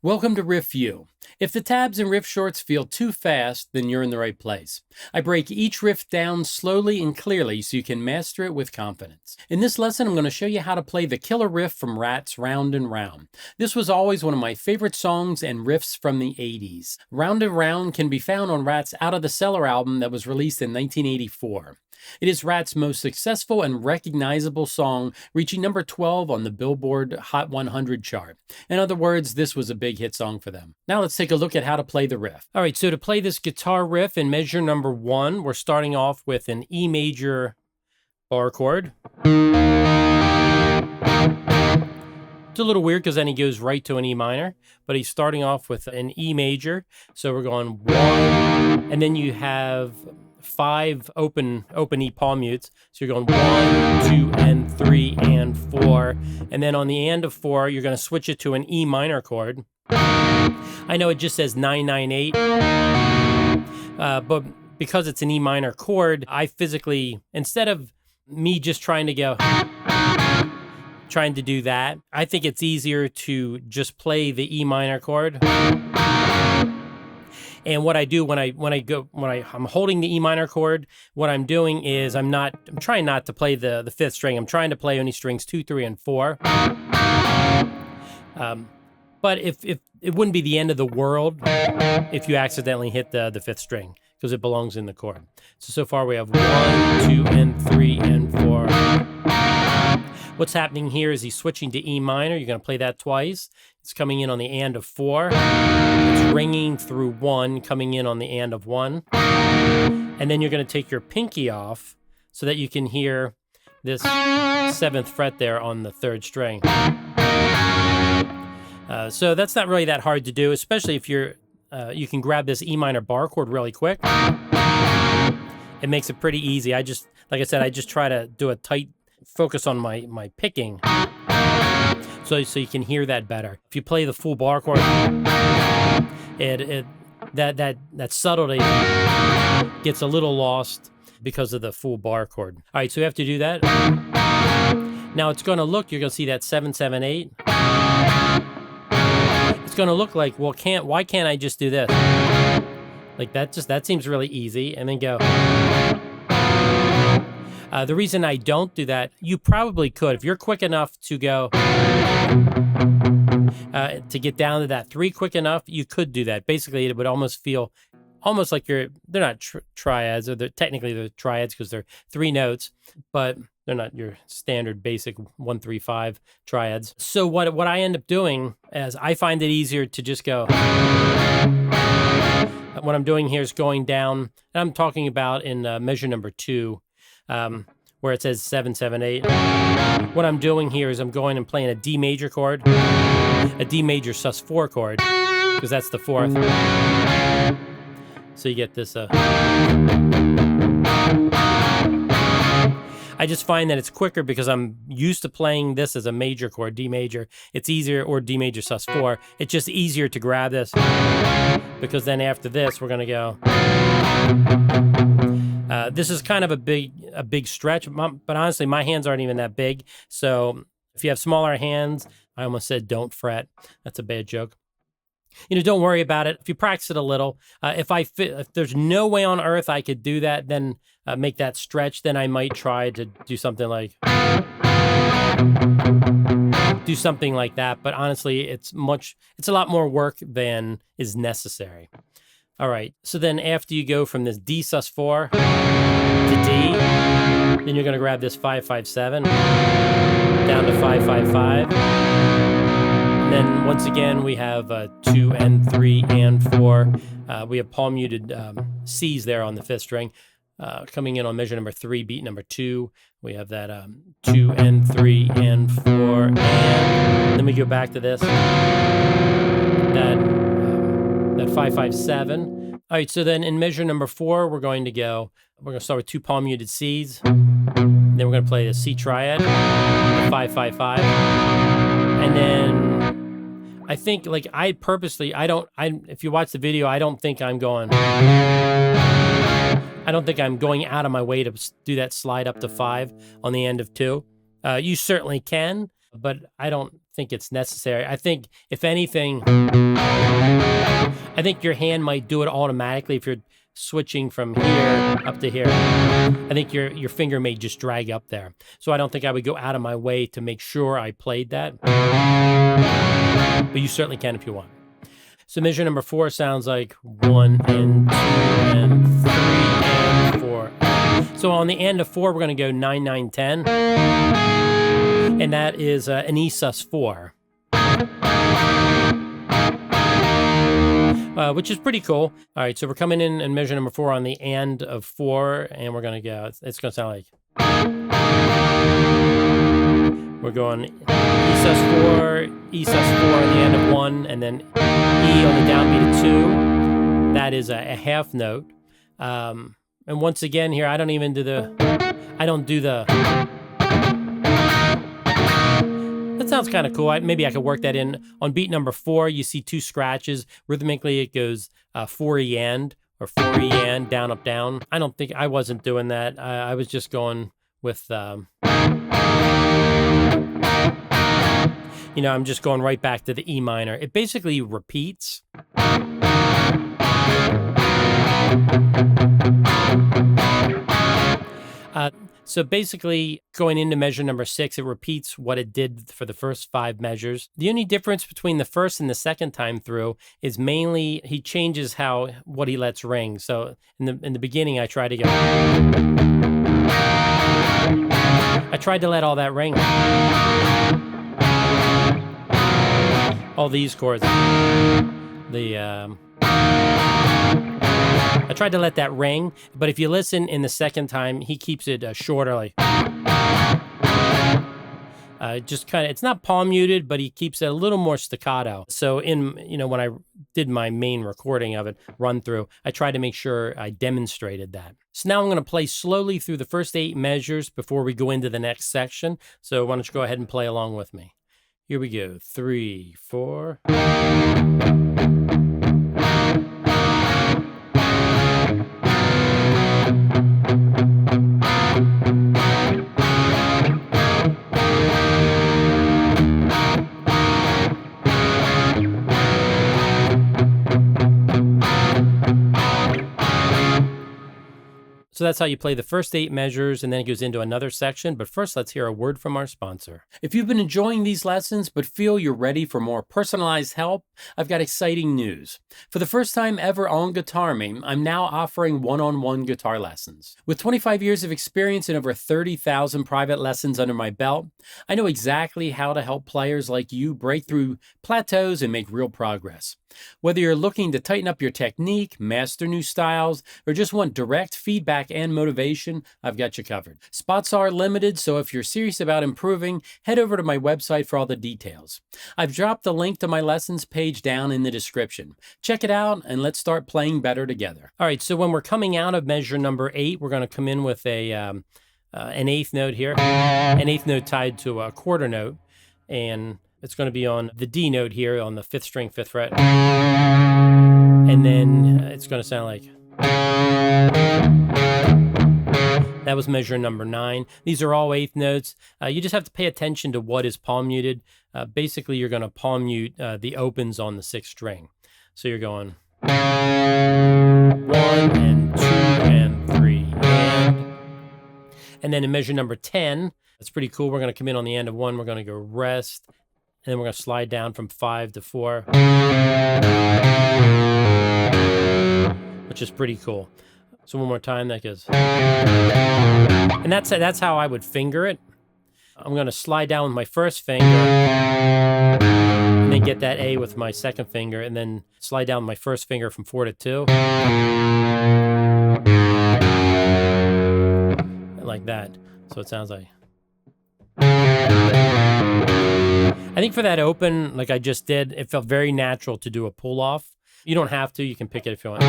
Welcome to Riff U. If the tabs and riff shorts feel too fast, then you're in the right place. I break each riff down slowly and clearly so you can master it with confidence. In this lesson, I'm going to show you how to play the killer riff from Ratt's Round and Round. This was always one of my favorite songs and riffs from the 80s. Round and Round can be found on Ratt's Out of the Cellar album that was released in 1984. It is Ratt's most successful and recognizable song, reaching number 12 on the Billboard Hot 100 chart. In other words, this was a big hit song for them. Now let's take a look at how to play the riff. All right, so to play this guitar riff in measure number 1, we're starting off with an E major bar chord. It's a little weird because then he goes right to an E minor, but he's starting off with an E major. So we're going 1, and then you have 5 open E palm mutes. So you're going 1, 2, and 3, and 4. And then on the end of 4, you're going to switch it to an E minor chord. I know it just says 998, but because it's an E minor chord, I physically, instead of me just trying to do that, I think it's easier to just play the E minor chord. And what I do when I'm holding the E minor chord, what I'm doing is I'm trying not to play the 5th string. I'm trying to play only strings 2, 3, and 4. But if it wouldn't be the end of the world if you accidentally hit the 5th string, because it belongs in the chord. So far we have 1, 2, and 3, and 4. What's happening here is he's switching to E minor. You're going to play that twice. It's coming in on the and of 4. It's ringing through 1, coming in on the and of 1. And then you're going to take your pinky off so that you can hear this 7th fret there on the 3rd string. So that's not really that hard to do, especially if you can grab this E minor bar chord really quick. It makes it pretty easy. Like I said, I just try to do a tight focus on my picking, so you can hear that better. If you play the full bar chord, that subtlety gets a little lost because of the full bar chord. All right, so you have to do that. Now it's going to look, you're going to see that 7, 7, 8. It's going to look like, well, why can't I just do this? Like that seems really easy, and then go. The reason I don't do that, you probably could. If you're quick enough to go, to get down to that 3 quick enough, you could do that. Basically, it would almost feel like they're not triads, or technically they're triads because they're 3 notes, but they're not your standard basic 1, 3, 5 triads. So what I end up doing is I find it easier to just go. What I'm doing here is going down, and I'm talking about in measure number 2, where it says 7, 7, 8. What I'm doing here is I'm going and playing a D major chord, a D major sus4 chord, because that's the 4th. So you get this. I just find that it's quicker because I'm used to playing this as a major chord, D major. It's easier, or D major sus4. It's just easier to grab this, because then after this, we're going to go. This is kind of a big stretch, but honestly, my hands aren't even that big. So if you have smaller hands, I almost said don't fret. That's a bad joke. Don't worry about it. If you practice it a little, if there's no way on earth I could do that, then make that stretch, then I might try to do something like that. But honestly, it's a lot more work than is necessary. All right, so then after you go from this D sus4 to D, then you're going to grab this 5, 5, 7 down to 5, 5, 5. And then once again, we have 2 and 3 and 4. We have palm muted C's there on the 5th string. Coming in on measure number 3, beat number 2. We have that 2 and 3 and 4. And then we go back to this. That 5, 5, 7. All right, so then in measure number 4, we're going to start with 2 palm muted Cs. Then we're going to play the C triad, 5-5-5. And then I think, like, if you watch the video, I don't think I'm going out of my way to do that slide up to 5 on the end of 2. You certainly can, but I don't think it's necessary. I think, if anything, I think your hand might do it automatically if you're switching from here up to here. I think your finger may just drag up there. So I don't think I would go out of my way to make sure I played that. But you certainly can if you want. So measure number 4 sounds like 1 and 2 and 3 and 4. So on the end of 4, we're going to go 9-9-10. And that is an E sus4. Which is pretty cool. All right, so we're coming in measure number 4 on the end of 4, and we're going to go, it's going to sound like, we're going E sus4 on the end of 1, and then E on the downbeat of 2. That is a half note. And once again here, I don't do the, that sounds kind of cool. Maybe I could work that in. On beat number 4, you see 2 scratches. Rhythmically, it goes 4E and, or 4E and, down, up, down. I wasn't doing that. I was just going with, I'm just going right back to the E minor. It basically repeats. So basically, going into measure number 6, it repeats what it did for the first 5 measures. The only difference between the first and the second time through is mainly he changes what he lets ring. So in the beginning, I tried to let all that ring. All these chords. I tried to let that ring, but if you listen in the second time, he keeps it shorter, like just kind of, it's not palm muted, but he keeps it a little more staccato. So when I did my main recording of it, run through, I tried to make sure I demonstrated that. So now I'm going to play slowly through the first 8 measures before we go into the next section. So why don't you go ahead and play along with me. Here we go. 3, 4. So that's how you play the first 8 measures, and then it goes into another section. But first, let's hear a word from our sponsor. If you've been enjoying these lessons but feel you're ready for more personalized help, I've got exciting news. For the first time ever on Guitarmy, I'm now offering one-on-one guitar lessons. With 25 years of experience and over 30,000 private lessons under my belt, I know exactly how to help players like you break through plateaus and make real progress. Whether you're looking to tighten up your technique, master new styles, or just want direct feedback and motivation, I've got you covered. Spots are limited, so if you're serious about improving, head over to my website for all the details. I've dropped the link to my lessons page down in the description. Check it out and let's start playing better together. All right, so when we're coming out of measure number 8, we're going to come in with an 8th note here, an 8th note tied to a quarter note, and it's going to be on the D note here on the 5th string, 5th fret. And then it's going to sound like... That was measure number 9. These are all 8th notes. You just have to pay attention to what is palm muted. Basically, you're going to palm mute the opens on the 6th string. So you're going 1 and 2 and 3 and then in measure number 10, that's pretty cool. We're going to come in on the end of 1. We're going to go rest. And then we're going to slide down from 5 to 4, which is pretty cool. So one more time, that goes. And that's how I would finger it. I'm going to slide down with my first finger, and then get that A with my second finger, and then slide down with my first finger from 4 to 2. Like that. So it sounds like... I think for that open, like I just did, it felt very natural to do a pull-off. You don't have to. You can pick it if you want.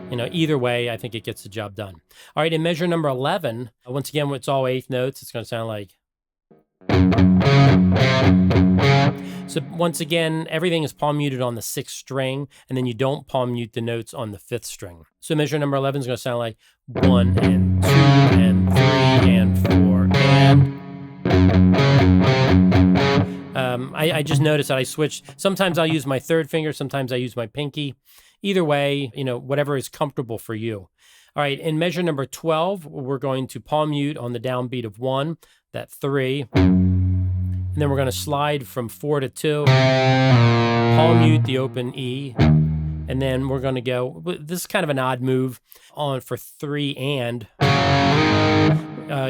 You know, either way, I think it gets the job done. All right, in measure number 11, once again, it's all eighth notes. It's going to sound like. So once again, everything is palm muted on the 6th string, and then you don't palm mute the notes on the 5th string. So measure number 11 is going to sound like 1 and 2 and 3 and 4 and. I just noticed that I switched. Sometimes I'll use my 3rd finger. Sometimes I use my pinky. Either way, you know, whatever is comfortable for you. All right, in measure number 12, we're going to palm mute on the downbeat of 1, that 3. And then we're going to slide from 4 to 2, palm mute the open E. And then we're going to go, this is kind of an odd move on for 3 and.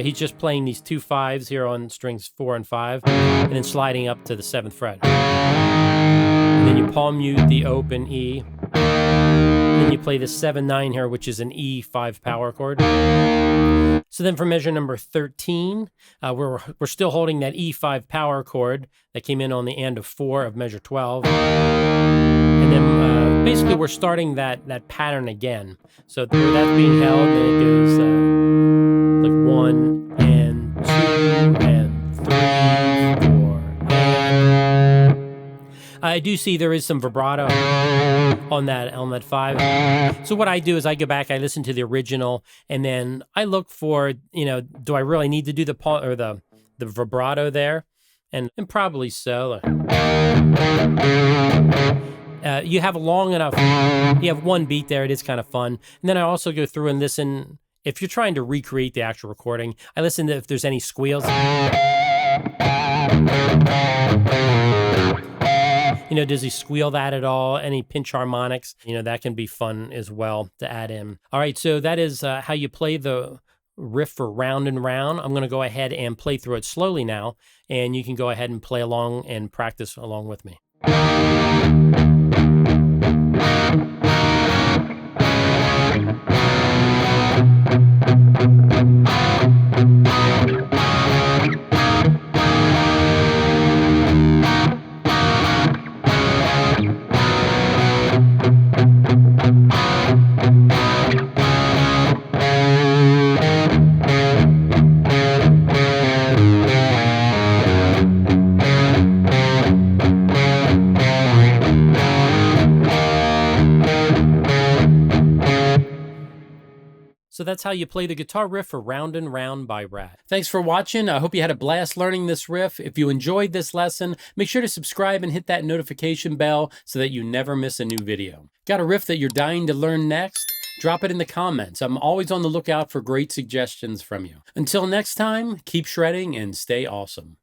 He's just playing these 2 5s here on strings 4 and 5, and then sliding up to the 7th fret. And then you palm mute the open E. And then you play the 7-9 here, which is an E5 power chord. So then for measure number 13, we're still holding that E5 power chord that came in on the and of 4 of measure 12. And then basically we're starting that pattern again. So that's being held, and it goes like 1 and 2 and 3, 4, and. I do see there is some vibrato on that 5. So what I do is I go back, I listen to the original, and then I look for, you know, do I really need to do the vibrato there? And probably so. You have long enough, you have one beat there, it is kind of fun. And then I also go through and listen, if you're trying to recreate the actual recording, I listen to if there's any squeals. You know, does he squeal that at all? Any pinch harmonics? You know, that can be fun as well to add in. All right, so that is how you play the riff for Round and Round. I'm going to go ahead and play through it slowly now, and you can go ahead and play along and practice along with me. So that's how you play the guitar riff for Round and Round by Ratt. Thanks for watching. I hope you had a blast learning this riff. If you enjoyed this lesson, make sure to subscribe and hit that notification bell so that you never miss a new video. Got a riff that you're dying to learn next? Drop it in the comments. I'm always on the lookout for great suggestions from you. Until next time, keep shredding and stay awesome.